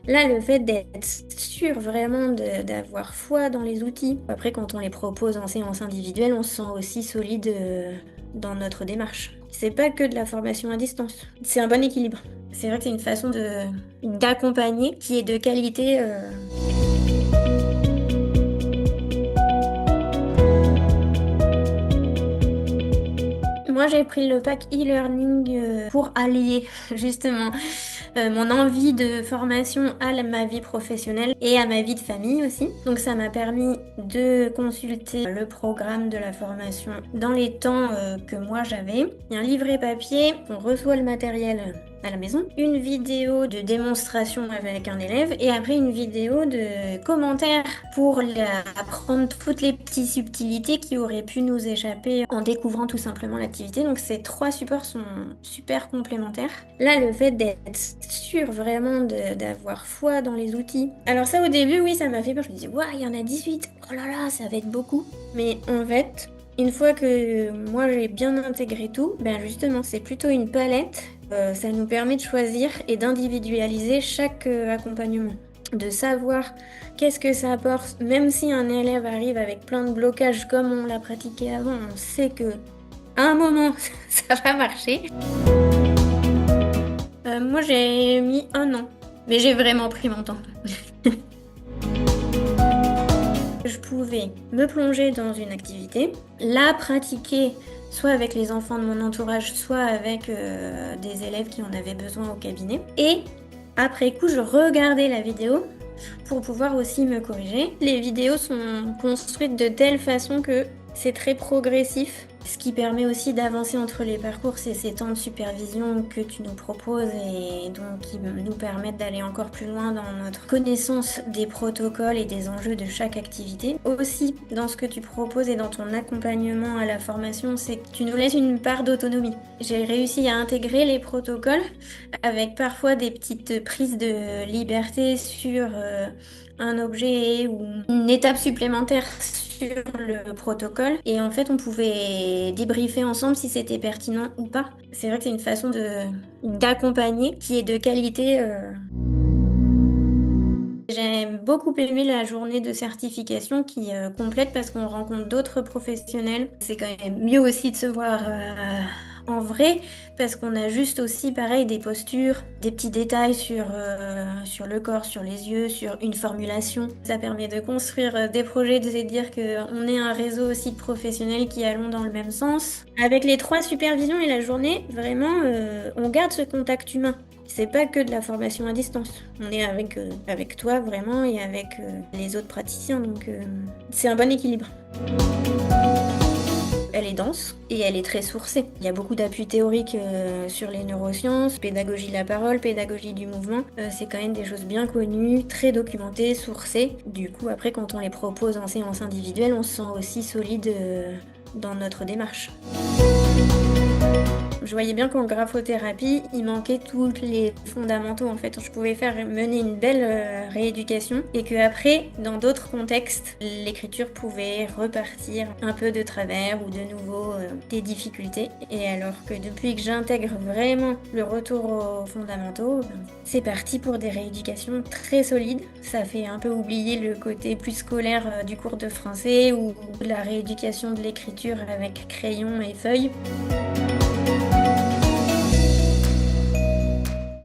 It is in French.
Là, le fait d'être sûr vraiment d'avoir foi dans les outils. Après, quand on les propose en séance individuelle, on se sent aussi solide dans notre démarche. C'est pas que de la formation à distance. C'est un bon équilibre. C'est vrai que c'est une façon d'accompagner qui est de qualité. Moi, j'ai pris le pack e-learning pour allier justement mon envie de formation à ma vie professionnelle et à ma vie de famille aussi. Donc ça m'a permis de consulter le programme de la formation dans les temps que moi j'avais. Il y a un livret papier, on reçoit le matériel à la maison, une vidéo de démonstration avec un élève et après une vidéo de commentaires pour apprendre toutes les petites subtilités qui auraient pu nous échapper en découvrant tout simplement l'activité. Donc ces trois supports sont super complémentaires. Là, le fait d'être sûr vraiment d'avoir foi dans les outils. Alors ça au début, oui, ça m'a fait peur. Je me disais, waouh, il y en a 18. Oh là là, ça va être beaucoup. Mais en fait, une fois que moi j'ai bien intégré tout, ben justement, c'est plutôt une palette. Ça nous permet de choisir et d'individualiser chaque accompagnement. De savoir qu'est-ce que ça apporte, même si un élève arrive avec plein de blocages comme on l'a pratiqué avant, on sait que à un moment ça va marcher. Moi j'ai mis 1 an, mais j'ai vraiment pris mon temps. Je pouvais me plonger dans une activité, la pratiquer soit avec les enfants de mon entourage, soit avec des élèves qui en avaient besoin au cabinet. Et après coup, je regardais la vidéo pour pouvoir aussi me corriger. Les vidéos sont construites de telle façon que c'est très progressif, ce qui permet aussi d'avancer entre les parcours. C'est ces temps de supervision que tu nous proposes et donc qui nous permettent d'aller encore plus loin dans notre connaissance des protocoles et des enjeux de chaque activité. Aussi, dans ce que tu proposes et dans ton accompagnement à la formation, c'est que tu nous laisses une part d'autonomie. J'ai réussi à intégrer les protocoles avec parfois des petites prises de liberté sur un objet ou une étape supplémentaire sur le protocole et en fait on pouvait débriefer ensemble si c'était pertinent ou pas. C'est vrai que c'est une façon d'accompagner qui est de qualité. J'ai beaucoup aimé la journée de certification qui complète parce qu'on rencontre d'autres professionnels. C'est quand même mieux aussi de se voir en vrai parce qu'on a juste aussi pareil des postures, des petits détails sur le corps, sur les yeux, sur une formulation. Ça permet de construire des projets, de se dire qu'on est un réseau aussi de professionnels qui allons dans le même sens. Avec les 3 supervisions et la journée, vraiment, on garde ce contact humain. C'est pas que de la formation à distance. On est avec toi vraiment et avec les autres praticiens, donc c'est un bon équilibre. Elle est dense et elle est très sourcée. Il y a beaucoup d'appuis théoriques sur les neurosciences, pédagogie de la parole, pédagogie du mouvement. C'est quand même des choses bien connues, très documentées, sourcées. Du coup, après, quand on les propose en séance individuelle, on se sent aussi solide dans notre démarche. Je voyais bien qu'en graphothérapie, il manquait tous les fondamentaux en fait. Je pouvais mener une belle rééducation et que après, dans d'autres contextes, l'écriture pouvait repartir un peu de travers ou de nouveau des difficultés. Et alors que depuis que j'intègre vraiment le retour aux fondamentaux, c'est parti pour des rééducations très solides. Ça fait un peu oublier le côté plus scolaire du cours de français ou la rééducation de l'écriture avec crayon et feuille.